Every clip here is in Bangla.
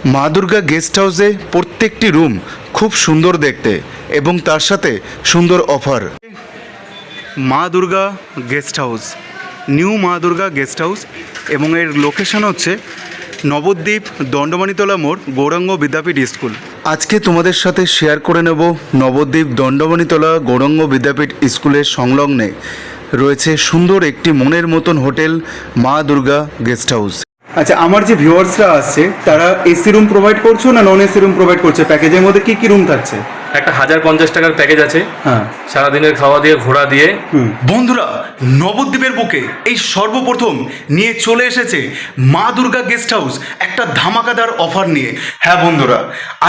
মা দুর্গা গেস্ট হাউসে প্রত্যেকটি রুম খুব সুন্দর দেখতে এবং তার সাথে সুন্দর অফার। মা দুর্গা গেস্ট হাউস, নিউ মা দুর্গা গেস্ট হাউস, এবং এর লোকেশন হচ্ছে নবদ্বীপ দণ্ডমণিতলা মোড়, গৌরাঙ্গ বিদ্যাপীঠ স্কুল। আজকে তোমাদের সাথে শেয়ার করে নেব নবদ্বীপ দণ্ডমণিতলা গৌরাঙ্গ বিদ্যাপীঠ স্কুলের সংলগ্নে রয়েছে সুন্দর একটি মনের মতন হোটেল মা দুর্গা গেস্ট হাউস। আচ্ছা, আমার যে ভিউয়ার্সরা আসছে তারা এসি রুম প্রোভাইড করছো না নন এসি রুম প্রোভাইড করছে? প্যাকেজের মধ্যে কি কি রুম থাকছে? একটা 1050 টাকার প্যাকেজ আছে, হ্যাঁ, সারাদিনের খাওয়া দিয়ে ঘোরা দিয়ে। বন্ধুরা, নবদ্বীপের বুকে এই সর্বপ্রথম নিয়ে চলে এসেছে মা দুর্গা গেস্ট হাউস একটা ধামাকাদার অফার নিয়ে। হ্যাঁ বন্ধুরা,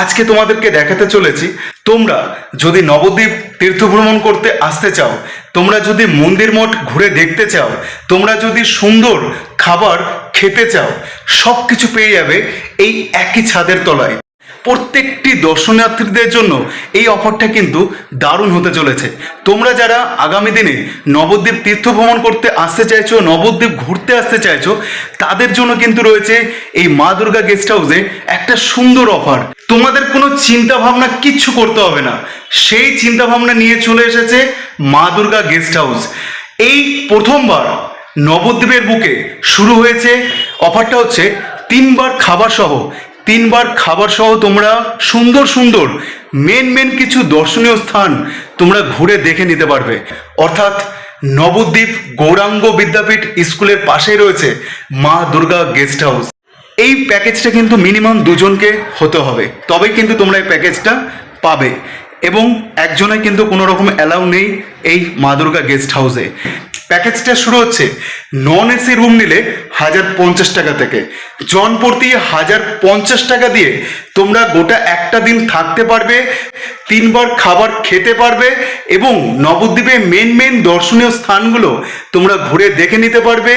আজকে তোমাদেরকে দেখাতে চলেছি, তোমরা যদি নবদ্বীপ তীর্থ ভ্রমণ করতে আসতে চাও, তোমরা যদি মন্দির মঠ ঘুরে দেখতে চাও, তোমরা যদি সুন্দর খাবার খেতে চাও, সব কিছু পেয়ে যাবে এই একই ছাদের তলায়। প্রত্যেকটি দর্শনার্থীদের জন্য এই অফারটা কিন্তু দারুণ হতে চলেছে। তোমরা যারা আগামী দিনে নবদ্বীপ তীর্থ ভ্রমণ করতে আসতে চাইছো, নবদ্বীপ ঘুরতে আসতে চাইছো, তাদের জন্য কিন্তু রয়েছে এই মা দুর্গা গেস্ট হাউসে একটা সুন্দর অফার। তোমাদের কোনো চিন্তা ভাবনা কিচ্ছু করতে হবে না, সেই চিন্তা ভাবনা নিয়ে চলে এসেছে মা দুর্গা গেস্ট হাউস। এই প্রথমবার নবদ্বীপের বুকে শুরু হয়েছে অফারটা, হচ্ছে 3 বার খাবার সহ। 3 বার খাবার সহ তোমরা সুন্দর সুন্দর মেন কিছু দর্শনীয় স্থান তোমরা ঘুরে দেখে নিতে পারবে। অর্থাৎ নবদ্বীপ গৌরাঙ্গ বিদ্যাপীঠ স্কুলের পাশেই রয়েছে মা দুর্গা গেস্ট হাউস। এই প্যাকেজটা কিন্তু মিনিমাম 2 জনকে হতে হবে, তবেই কিন্তু তোমরা এই প্যাকেজটা পাবে, এবং একজনে কিন্তু কোনো রকম অ্যালাউ নেই এই মা দুর্গা গেস্ট হাউসে। প্যাকেজটা শুরু হচ্ছে নন এসি রুম নিলে 1050 টাকা থেকে। জন প্রতি 1050 টাকা দিয়ে তোমরা গোটা একটা দিন থাকতে পারবে, 3 বার খাবার খেতে পারবে, এবং নবদ্বীপে মেন দর্শনীয় স্থানগুলো তোমরা ঘুরে দেখে নিতে পারবে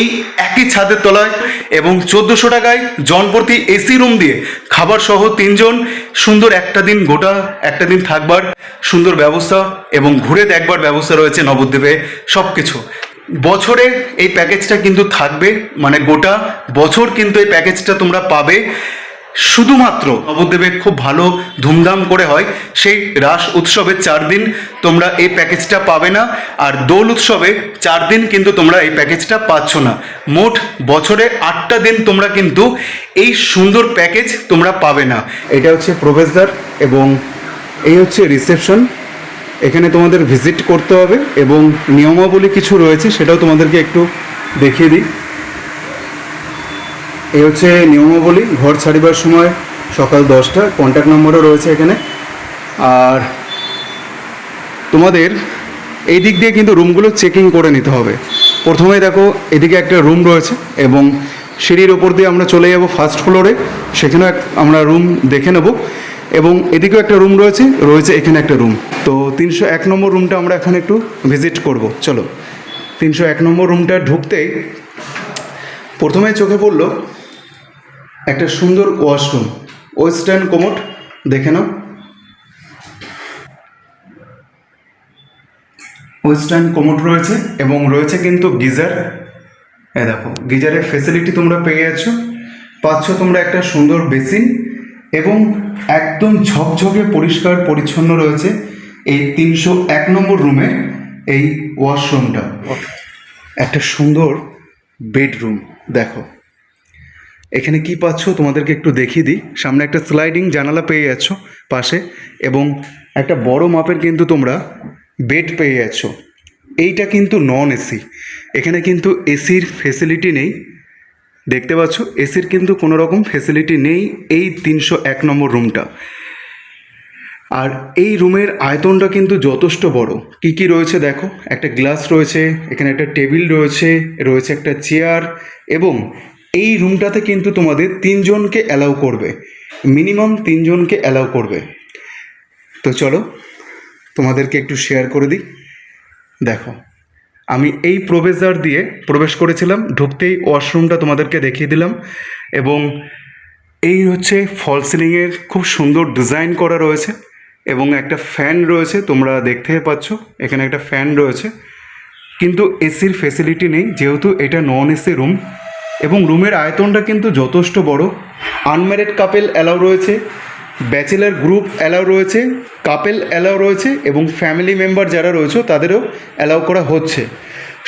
এই একই ছাদের তলায়। এবং 1400 টাকায় জন প্রতি এসি রুম দিয়ে খাবার সহ 3 জন সুন্দর একটা দিন, গোটা একটা দিন থাকবার সুন্দর ব্যবস্থা এবং ঘুরে দেখবার ব্যবস্থা রয়েছে নবদ্বীপে। সব কিছু বছরে এই প্যাকেজটা কিন্তু থাকবে, মানে গোটা বছর কিন্তু এই প্যাকেজটা তোমরা পাবে। শুধুমাত্র নবদ্বীপে খুব ভালো ধুমধাম করে হয় সেই রাস উৎসবে 4 দিন তোমরা এই প্যাকেজটা পাবে না, আর দোল উৎসবে 4 দিন কিন্তু তোমরা এই প্যাকেজটা পাচ্ছ না। মোট বছরে 8টা দিন তোমরা কিন্তু এই সুন্দর প্যাকেজ তোমরা পাবে না। এটা হচ্ছে প্রবেশদ্বার এবং এই হচ্ছে রিসেপশন। এখানে তোমাদের ভিজিট করতে হবে এবং নিয়মাবলী কিছু রয়েছে, সেটাও তোমাদেরকে একটু দেখিয়ে দিই। এই হচ্ছে নিয়মাবলী। ঘর ছাড়িবার সময় সকাল 10টা, কন্ট্যাক্ট নম্বরও রয়েছে এখানে। আর তোমাদের এই দিক দিয়ে কিন্তু রুমগুলো চেকিং করে নিতে হবে। প্রথমে দেখো এদিকে একটা রুম রয়েছে এবং সিঁড়ির ওপর দিয়ে আমরা চলে যাব ফার্স্ট ফ্লোরে, সেখানেও আমরা রুম দেখে নেব। এবং এদিকেও একটা রুম রয়েছে এখানে একটা রুম। তো 301 নম্বর রুমটা আমরা এখানে একটু ভিজিট করব। চলো, 301 নম্বর রুমটা ঢুকতেই প্রথমে চোখে পড়লো একটা সুন্দর ওয়াশরুম, ওয়েস্টার্ন কোমোড। দেখে নাও, ওয়েস্টার্ন কোমোড রয়েছে এবং রয়েছে কিন্তু গিজার। দেখো, গিজারের ফেসিলিটি তোমরা পাচ্ছ তোমরা একটা সুন্দর বেসিন, এবং একদম ঝকঝকে পরিষ্কার পরিচ্ছন্ন রয়েছে এই 301 নম্বর রুমে এই ওয়াশরুমটা। একটা সুন্দর বেডরুম। দেখো এখানে কি পাচ্ছ তোমাদেরকে একটু দেখিয়ে দিই। সামনে একটা স্লাইডিং জানালা পেয়ে যাচ্ছ পাশে, এবং একটা বড় মাপের কিন্তু তোমরা বেড পেয়ে যাচ্ছ। এইটা কিন্তু নন এসি, এখানে কিন্তু এসির ফেসিলিটি নেই। দেখতে পাচ্ছ, এসির কিন্তু কোনো রকম ফেসিলিটি নেই এই 301 নম্বর রুমটা। আর এই রুমের আয়তনটা কিন্তু যথেষ্ট বড়। কি রয়েছে দেখো, একটা গ্লাস রয়েছে, এখানে একটা টেবিল রয়েছে একটা চেয়ার, এবং এই রুমটাতে কিন্তু তোমাদের 3 জনকে অ্যালাউ করবে, মিনিমাম 3 জনকে অ্যালাউ করবে। তো চলো তোমাদেরকে একটু শেয়ার করে দিই। দেখো, আমি এই প্রবেশদ্বার দিয়ে প্রবেশ করেছিলাম, ঢুকতেই ওয়াশরুমটা তোমাদেরকে দেখিয়ে দিলাম। এবং এই হচ্ছে ফল সিলিংয়ের খুব সুন্দর ডিজাইন করা রয়েছে, এবং একটা ফ্যান রয়েছে, তোমরা দেখতে পাচ্ছ এখানে একটা ফ্যান রয়েছে। কিন্তু এসির ফেসিলিটি নেই যেহেতু এটা নন এসি রুম, এবং রুমের আয়তনটা কিন্তু যথেষ্ট বড়। আনম্যারিড কাপেল অ্যালাউ রয়েছে, ব্যাচেলার গ্রুপ অ্যালাউ রয়েছে, কাপেল অ্যালাউ রয়েছে এবং ফ্যামিলি মেম্বার যারা রয়েছে তাদেরও অ্যালাউ করা হচ্ছে।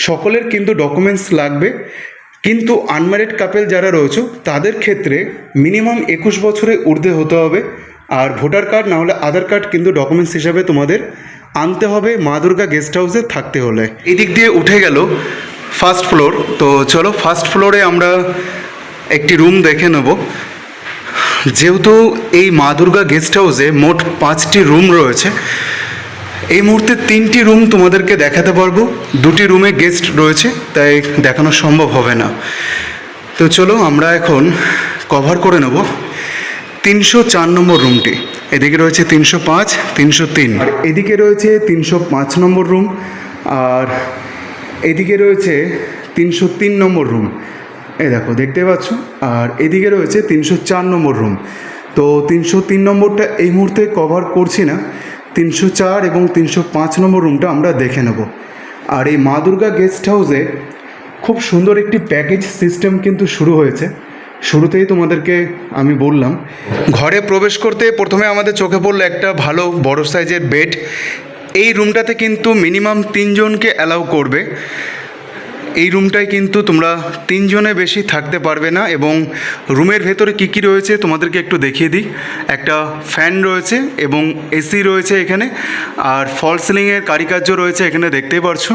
সকলের কিন্তু ডকুমেন্টস লাগবে, কিন্তু আনম্যারিড কাপেল যারা রয়েছে তাদের ক্ষেত্রে মিনিমাম 21 বছরে ঊর্ধ্বে হতে হবে। আর ভোটার কার্ড না হলে আধার কার্ড কিন্তু ডকুমেন্টস হিসাবে তোমাদের আনতে হবে মা দুর্গা গেস্ট হাউসে থাকতে হলে। এদিক দিয়ে উঠে গেল ফার্স্ট ফ্লোর। তো চলো ফার্স্ট ফ্লোরে আমরা একটি রুম দেখে নেব। যেহেতু এই মা দুর্গা গেস্ট হাউসে মোট 5টি রুম রয়েছে, এই মুহূর্তে 3টি রুম তোমাদেরকে দেখাতে পারবো, 2টি রুমে গেস্ট রয়েছে তাই দেখানো সম্ভব হবে না। তো চলো আমরা এখন কভার করে নেব 304 নম্বর রুমটি। এদিকে রয়েছে 305, 303, আর এদিকে রয়েছে 305 নম্বর রুম, আর এদিকে রয়েছে 303 নম্বর রুম। এই দেখো দেখতে পাচ্ছ, আর এদিকে রয়েছে 304 নম্বর রুম। তো 303 নম্বরটা এই মুহূর্তে কভার করছি না, 304 এবং 305 নম্বর রুমটা আমরা দেখে নেব। আর এই মা দুর্গা গেস্ট হাউসে খুব সুন্দর একটি প্যাকেজ সিস্টেম কিন্তু শুরু হয়েছে। শুরুতেই তোমাদেরকে আমি বললাম, ঘরে প্রবেশ করতে প্রথমে আমাদের চোখে পড়লো একটা ভালো বড় সাইজের বেড। এই রুমটাতে কিন্তু মিনিমাম 3 জনকে অ্যালাউ করবে। এই রুমটায় কিন্তু তোমরা 3 জনে বেশি থাকতে পারবে না। এবং রুমের ভেতরে কী কী রয়েছে তোমাদেরকে একটু দেখিয়ে দিই। একটা ফ্যান রয়েছে এবং এসি রয়েছে এখানে, আর ফল সিলিংয়ের কারুকার্য রয়েছে এখানে দেখতেই পারছো,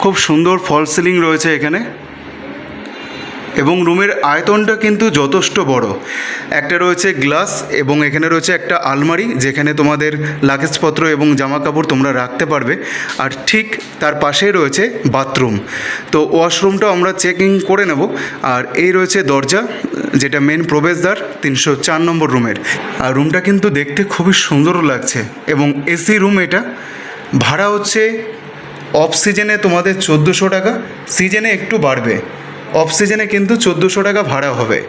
খুব সুন্দর ফল সিলিং রয়েছে এখানে। এবং রুমের আয়তনটা কিন্তু যথেষ্ট বড়। একটা রয়েছে গ্লাস এবং এখানে রয়েছে একটা আলমারি যেখানে তোমাদের লাগেজপত্র এবং জামা কাপড় তোমরা রাখতে পারবে। আর ঠিক তার পাশেই রয়েছে বাথরুম। তো ওয়াশরুমটাও আমরা চেকিং করে নেব। আর এই রয়েছে দরজা, যেটা মেন প্রবেশদ্বার 304 নম্বর রুমের। আর রুমটা কিন্তু দেখতে খুবই সুন্দর লাগছে এবং এসি রুম। এটা ভাড়া হচ্ছে অফ সিজনে তোমাদের 1400 টাকা, সিজনে একটু বাড়বে। অফ সিজনে কিন্তু 1400 টাকা ভাড়া হবে।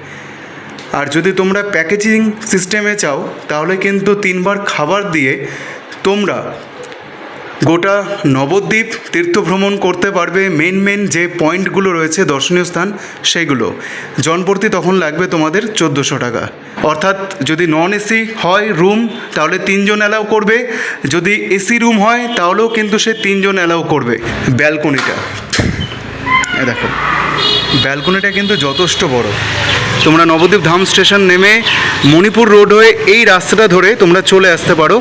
আর যদি তোমরা প্যাকেজিং সিস্টেমে চাও তাহলে কিন্তু 3 বার খাবার দিয়ে তোমরা গোটা নবদ্বীপ তীর্থ ভ্রমণ করতে পারবে। মেন যে পয়েন্টগুলো রয়েছে দর্শনীয় স্থান সেগুলো। জনপ্রতি তখন লাগবে তোমাদের 1400 টাকা। অর্থাৎ যদি নন এসি হয় রুম তাহলে 3 জন অ্যালাউ করবে, যদি এসি রুম হয় তাহলেও কিন্তু সে 3 জন অ্যালাউ করবে। ব্যালকনিটা দেখো, ব্যালকনিটা কিন্তু যথেষ্ট বড়। তোমরা নবদ্বীপ ধাম স্টেশন নেমে মণিপুর রোড হয়ে এই রাস্তাটা ধরে তোমরা চলে আসতে পারো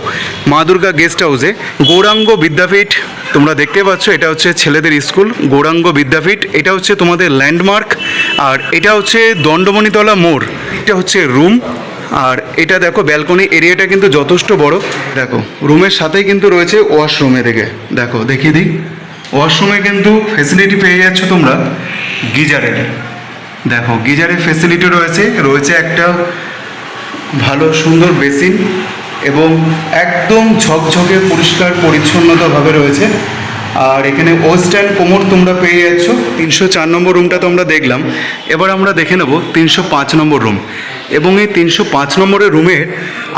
মা দুর্গা গেস্ট হাউসে। গৌরাঙ্গ বিদ্যাপীঠ তোমরা দেখতে পাচ্ছ, এটা হচ্ছে ছেলেদের স্কুল গৌরাঙ্গ বিদ্যাপীঠ। এটা হচ্ছে তোমাদের ল্যান্ডমার্ক। আর এটা হচ্ছে দণ্ডমণিতলা মোড়। এটা হচ্ছে রুম। আর এটা দেখো ব্যালকনি এরিয়াটা কিন্তু যথেষ্ট বড়। দেখো রুমের সাথেই কিন্তু রয়েছে ওয়াশরুম। এদিকে দেখো দেখিয়ে দিই, ওয়াশরুমে কিন্তু ফেসিলিটি পেয়ে যাচ্ছ তোমরা গিজারের। দেখো গিজারের ফেসিলিটি রয়েছে একটা ভালো সুন্দর বেসিন এবং একদম ঝকঝকে পরিষ্কার পরিচ্ছন্নতাভাবে রয়েছে। আর এখানে ওয়েস্টার্ন কোমর তোমরা পেয়ে যাচ্ছ। 304 নম্বর রুমটা তো আমরা দেখলাম, এবার আমরা দেখে নেব 305 নম্বর রুম। এবং এই 305 নম্বরের রুমের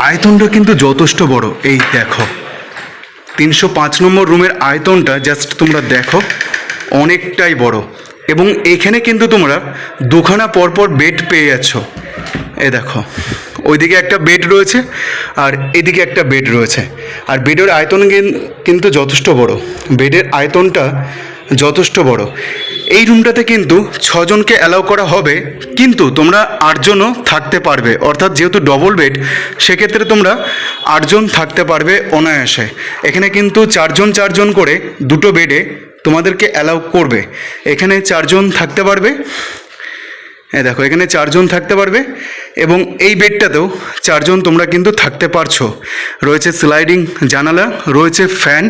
আয়তনটা কিন্তু যথেষ্ট বড়। এই দেখো 305 নম্বর রুমের আয়তনটা জাস্ট তোমরা দেখো, অনেকটাই বড়। এবং এখানে কিন্তু তোমরা 2খানা পরপর বেড পেয়ে যাচ্ছ। এই দেখো ওইদিকে একটা বেড রয়েছে আর এদিকে একটা বেড রয়েছে। আর বেডের আয়তন কিন্তু যথেষ্ট বড়। বেডের আয়তনটা যথেষ্ট বড়। এই রুমটাতে কিন্তু 6 জনকে অ্যালাউ করা হবে, কিন্তু তোমরা 8 জনও থাকতে পারবে। অর্থাৎ যেহেতু ডবল বেড সেক্ষেত্রে তোমরা 8 জন থাকতে পারবে অনায়াসে। এখানে কিন্তু 4 জন করে 2টো বেডে তোমাদেরকে অ্যালাউ করবে। এখানে 4 জন থাকতে পারবে। দেখো এখানে 4 জন থাকতে পারবে এবং এই বেডটাতেও 4 জন তোমরা কিন্তু থাকতে পারছো। রয়েছে স্লাইডিং জানালা, রয়েছে ফ্যান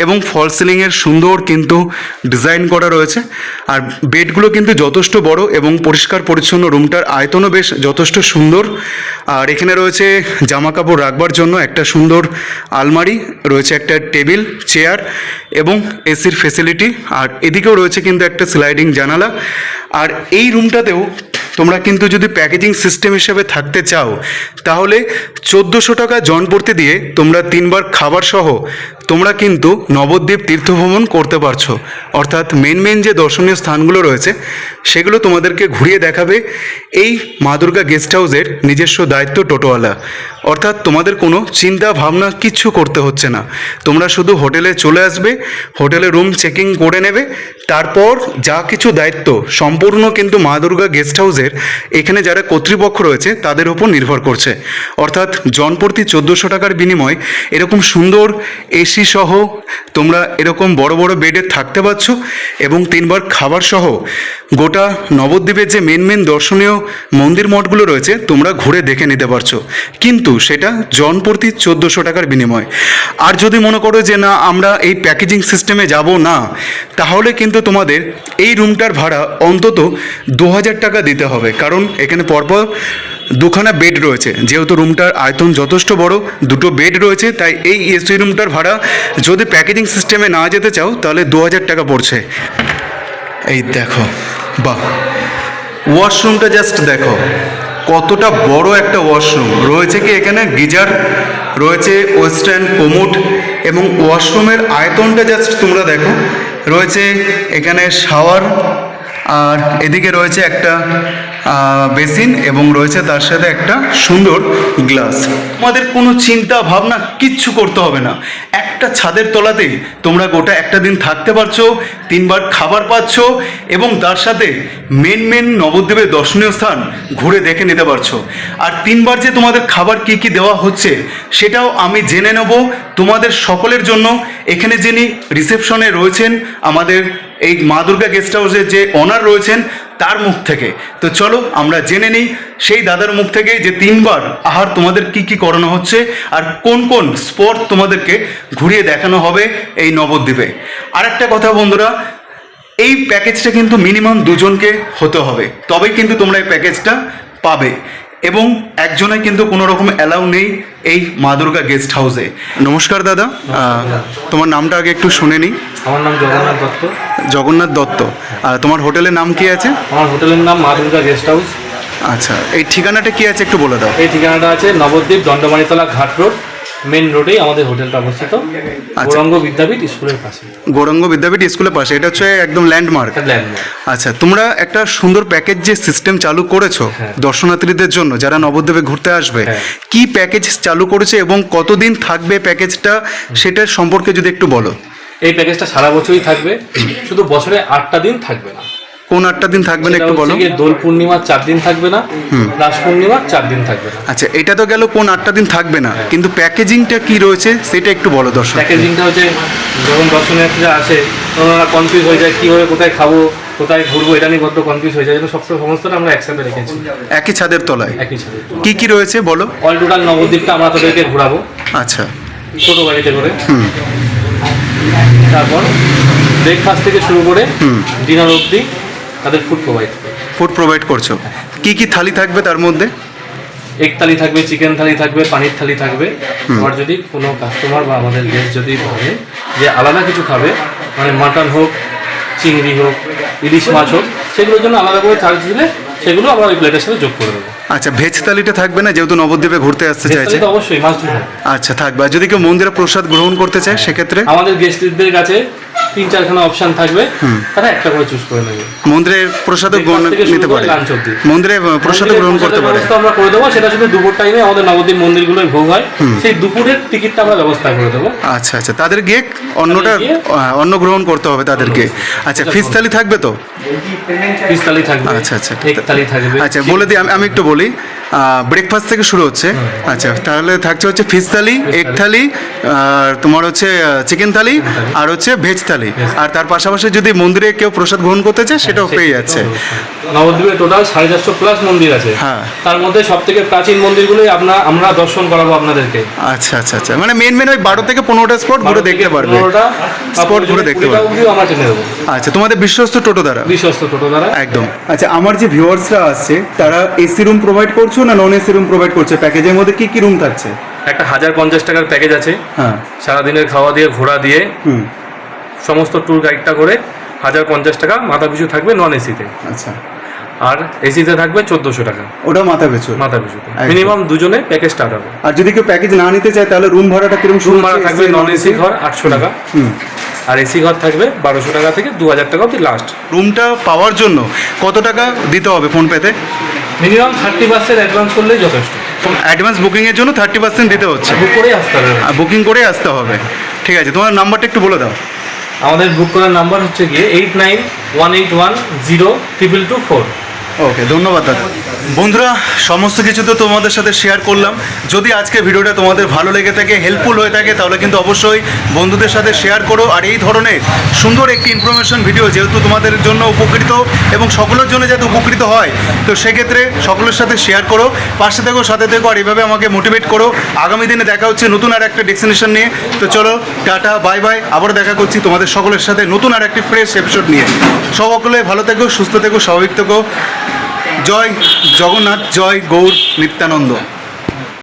এবং ফল সিলিংয়ের সুন্দর কিন্তু ডিজাইন করা রয়েছে। আর বেডগুলো কিন্তু যথেষ্ট বড় এবং পরিষ্কার পরিচ্ছন্ন। রুমটার আয়তনও বেশ যথেষ্ট সুন্দর। আর এখানে রয়েছে জামা কাপড় রাখবার জন্য একটা সুন্দর আলমারি, রয়েছে একটা টেবিল চেয়ার এবং এসির ফেসিলিটি। আর এদিকেও রয়েছে কিন্তু একটা স্লাইডিং জানালা। আর এই রুমটাতেও তোমরা কিন্তু যদি প্যাকেজিং সিস্টেম হিসেবে থাকতে চাও তাহলে 1400 টাকা জনপ্রতি দিয়ে তোমরা 3 বার খাবার সহ তোমরা কিন্তু নবদ্বীপ তীর্থভ্রমণ করতে পারছো। অর্থাৎ মেন যে দর্শনীয় স্থানগুলো রয়েছে সেগুলো তোমাদেরকে ঘুরিয়ে দেখাবে এই মা দুর্গা গেস্ট হাউসের নিজস্ব দায়িত্ব টোটোওয়ালা। অর্থাৎ তোমাদের কোনো চিন্তা ভাবনা কিচ্ছু করতে হচ্ছে না, তোমরা শুধু হোটেলে চলে আসবে, হোটেলে রুম চেকিং করে নেবে, তারপর যা কিছু দায়িত্ব সম্পূর্ণ কিন্তু মা দুর্গা গেস্ট হাউসের এখানে যারা কর্তৃপক্ষ রয়েছে তাদের উপর নির্ভর করছে। অর্থাৎ জনপ্রতি 1400 টাকার বিনিময়ে এরকম সুন্দর এসি সহ তোমরা এরকম বড় বড় বেডে থাকতে পারছো এবং 3 বার খাবার সহ গোটা নবদ্বীপের যে মেন দর্শনীয় মন্দির মঠগুলো রয়েছে তোমরা ঘুরে দেখে নিতে পারছো, কিন্তু সেটা জনপ্রতি 1400 টাকার বিনিময়। আর যদি মনে করো যে না আমরা এই প্যাকেজিং সিস্টেমে যাব না, তাহলে কিন্তু তোমাদের এই রুমটার ভাড়া অন্তত 2000 টাকা দিতে হবে, কারণ এখানে পরপর দুখানা বেড রয়েছে। যেহেতু রুমটার আয়তন যথেষ্ট বড়, 2টো বেড রয়েছে, তাই এই এসি রুমটার ভাড়া যদি প্যাকেজিং সিস্টেমে না যেতে চাও তাহলে 2000 টাকা পড়ছে। এই দেখো, বাহ, ওয়াশরুমটা জাস্ট দেখো কতটা বড় একটা ওয়াশরুম রয়েছে। কি এখানে গিজার রয়েছে, ওয়েস্টার্ন কোমোড, এবং ওয়াশরুমের আয়তনটা জাস্ট তোমরা দেখো। রয়েছে এখানে শাওয়ার, আর এদিকে রয়েছে একটা বেসিন এবং রয়েছে তার সাথে একটা সুন্দর গ্লাস। তোমাদের কোনো চিন্তা ভাবনা কিচ্ছু করতে হবে না, একটা ছাদের তলাতেই তোমরা গোটা একটা দিন থাকতে পারছো, 3 বার খাবার পাচ্ছ এবং তার সাথে মেন নবদ্বীপের দর্শনীয় স্থান ঘুরে দেখে নিতে পারছো। আর 3 বার যে তোমাদের খাবার কি কি দেওয়া হচ্ছে সেটাও আমি জেনে নেব তোমাদের সকলের জন্য। এখানে যিনি রিসেপশনে রয়েছেন আমাদের এই মা দুর্গা গেস্ট হাউসের যে ওনার রয়েছেন তার মুখ থেকে, তো চলো আমরা জেনে নিই সেই দাদার মুখ থেকে যে 3 বার আহার তোমাদের কি কি করানো হচ্ছে আর কোন কোন স্পট তোমাদেরকে ঘুরিয়ে দেখানো হবে এই নবদ্বীপে। আর একটা কথা বন্ধুরা, এই প্যাকেজটা কিন্তু মিনিমাম 2 জনকে হতে হবে, তবেই কিন্তু তোমরা এই প্যাকেজটা পাবে, এবং একজনে কিন্তু কোনো রকম অ্যালাউ নেই এই মা দুর্গা গেস্ট হাউসে। নমস্কার দাদা, তোমার নামটা আগে একটু শুনে নিই। আমার নাম জগন্নাথ দত্ত। জগন্নাথ দত্ত। আর তোমার হোটেলের নাম কি আছে? আমার হোটেলের নাম মা দুর্গা গেস্ট হাউস। আচ্ছা, এই ঠিকানাটা কি আছে একটু বলে দাও। এই ঠিকানাটা আছে নবদ্বীপ দণ্ডমানিতলা ঘাট রোড, মেন রোডেই আমাদের হোটেলটা অবস্থিত, গৌরাঙ্গ বিদ্যাপীঠ স্কুলের পাশে। গৌরাঙ্গ বিদ্যাপীঠ স্কুলের পাশে, এটা হচ্ছে একদম ল্যান্ডমার্ক। আচ্ছা, তোমরা একটা সুন্দর প্যাকেজ যে সিস্টেম চালু করেছো দর্শনার্থীদের জন্য যারা নবদ্বীপে ঘুরতে আসবে, কি প্যাকেজ চালু করেছে এবং কতদিন থাকবে প্যাকেজটা, সেটার সম্পর্কে যদি একটু বলো। এই প্যাকেজটা সারা বছরই থাকবে, শুধু বছরে 8টা দিন থাকবে না। কোন 8টা দিন থাকবে না একটু বলো। দোল পূর্ণিমা 4 দিন থাকবে না, রাস পূর্ণিমা 4 দিন থাকবে না। আচ্ছা, এটা তো গেল কোন 8টা দিন থাকবে না, কিন্তু প্যাকেজিংটা কি রয়েছে সেটা একটু বলো দর্শক। প্যাকেজিংটা হচ্ছে যখন দর্শনার্থীরা আসে তখন ওরা কনফিউজ হয়ে যায় কীভাবে কোথায় খাবো কোথায় ঘুরবো, এটা নিয়ে বড্ড কনফিউজ হয়ে যায়। সমস্তটা আমরা একসাথে রেখেছি একই ছাদের তলায়। একই ছাদের কি কি রয়েছে বলো। অল টোটাল নবদ্বীপটা আমরা তাদেরকে ঘোরাবো। আচ্ছা, ছোটো গাড়িতে করে। তারপর ব্রেকফাস্ট থেকে শুরু করে ডিনার অবধি তাদের ফুড প্রোভাইড করছো। কি কি থালি থাকবে তার মধ্যে? এগ থালি থাকবে, চিকেন থালি থাকবে, পানির থালি থাকবে। আর যদি কোনো কাস্টমার বা আমাদের গেস্ট যদি ভাবে যে আলাদা কিছু খাবে, মানে মাটন হোক, চিংড়ি হোক, ইলিশ মাছ হোক, সেগুলোর জন্য আলাদা করে চার্জ দিলে সেগুলো আমরা ওই প্লেটের সাথে যোগ করে দেবো। আচ্ছা, ভেজ থালিটা থাকবে না যেহেতু নবদ্বীপে ঘুরতে আসতে চাইছে? অবশ্যই মাস্ট বি। আচ্ছা, থাকবে। আর যদি কেউ মন্দিরে প্রসাদ গ্রহণ করতে চায় সেক্ষেত্রে আমাদের গেস্টদের কাছে 3-4খানা অপশন থাকবে, তারা একটা করে চুজ করে নেবে। মন্দিরের প্রসাদও নিতে পারে, মন্দিরে প্রসাদও গ্রহণ করতে পারে। আমরা করে দেবো, সেটা শুধু দুপুর টাইমে আমাদের নবদ্বীপ মন্দিরগুলোয় ভোগ হয়, সেই দুপুরের টিকিটটা আমরা ব্যবস্থা করে দেবো। আচ্ছা আচ্ছা, তাদের গিয়ে অন্ন গ্রহণ করতে হবে তাদেরকে। আচ্ছা, ফিশ থালি থাকবে তো? ফিশ থালি থাকবে। আচ্ছা আচ্ছা, এগ থালি থাকবে। আচ্ছা, বলে দিই, আমি একটু বলি। ব্রেকফাস্ট থেকে শুরু হচ্ছে। আচ্ছা, তাহলে থাকছে হচ্ছে ফিশ থালি, এগ থালি, আর তোমার হচ্ছে চিকেন থালি, আর হচ্ছে ভেজ থালি। আর তার পাশাপাশি যদি মন্দিরে কেউ প্রসাদ গ্রহণ করতে চায় সেটাও পেয়ে যাচ্ছে। নবদ্বীপে টোটাল 450+ মন্দির আছে। হ্যাঁ, তার মধ্যে সব থেকে প্রাচীন মন্দিরগুলোই আমরা দর্শন করাবো আপনাদেরকে। আচ্ছা আচ্ছা আচ্ছা, মানে মেন ওই 12 থেকে 15টা স্পট ঘুরে দেখতে পারবে। স্পট ঘুরে দেখতে পারবে। আমরা টেনে দেবো। আচ্ছা, তোমাদের বিশ্বস্ত টোটো দ্বারা? বিশ্বস্ত টোটো দ্বারা, একদম। আচ্ছা, আমার যে ভিউয়ার্সরা আসছে তারা এসি রুম প্রোভাইড করছো না নন এসি রুম প্রোভাইড করছে? প্যাকেজের মধ্যে কি কি রুম থাকছে? একটা 1050 টাকার প্যাকেজ আছে। হ্যাঁ, সারাদিনের খাওয়া দিয়ে ঘোরা দিয়ে সমস্ত ট্যুর গাইডটা করে 1050 টাকা মাথা পিছু থাকবে নন এসিতে। আচ্ছা, আর এসিতে থাকবে 1400 টাকা ওটা মাথা পিছু। মাথা পিছু। মিনিমাম দুজনে প্যাকেজ স্টার্ট হবে। আর যদি কেউ প্যাকেজ না নিতে চায় তাহলে রুম ভাড়াটা কিরকম? রুম ভাড়া থাকবে নন এসি ঘর 800 টাকা, আর এসি ঘর থাকবে 1200 টাকা থেকে 2000 টাকা অবধি লাস্ট। রুমটা পাওয়ার জন্য কত টাকা দিতে হবে ফোনপেতে? মিনিমাম 30% অ্যাডভান্স করলেই যথেষ্ট। অ্যাডভান্স বুকিংয়ের জন্য 30% দিতে হচ্ছে, বুক করেই আসতে হবে। আর বুকিং করে আসতে হবে। ঠিক আছে, তোমার নাম্বারটা একটু বলে দাও। আমাদের বুক করার নাম্বার হচ্ছে গিয়ে 8918102224। ওকে, ধন্যবাদ দাদা। বন্ধুরা, সমস্ত কিছু তো তোমাদের সাথে শেয়ার করলাম। যদি আজকে ভিডিওটা তোমাদের ভালো লেগে থাকে, হেল্পফুল হয়ে থাকে, তাহলে কিন্তু অবশ্যই বন্ধুদের সাথে শেয়ার করো। আর এই ধরনের সুন্দর একটি ইনফরমেশন ভিডিও যেহেতু তোমাদের জন্য উপকৃত এবং সকলের জন্য যাতে উপকৃত হয়, তো সেক্ষেত্রে সকলের সাথে শেয়ার করো, পাশে থেকো, সাথে থেকো, আর এইভাবে আমাকে মোটিভেট করো। আগামী দিনে দেখা হচ্ছে নতুন আর একটা ডেস্টিনেশন নিয়ে। তো চলো, টাটা, বাই বাই। আবার দেখা করছি তোমাদের সকলের সাথে নতুন আর একটি ফ্রেশ এপিসোড নিয়ে। সকলে ভালো থেকো, সুস্থ থেকো, স্বাভাবিক থেকো। জয় জগন্নাথ, জয় গৌর নিত্যানন্দ।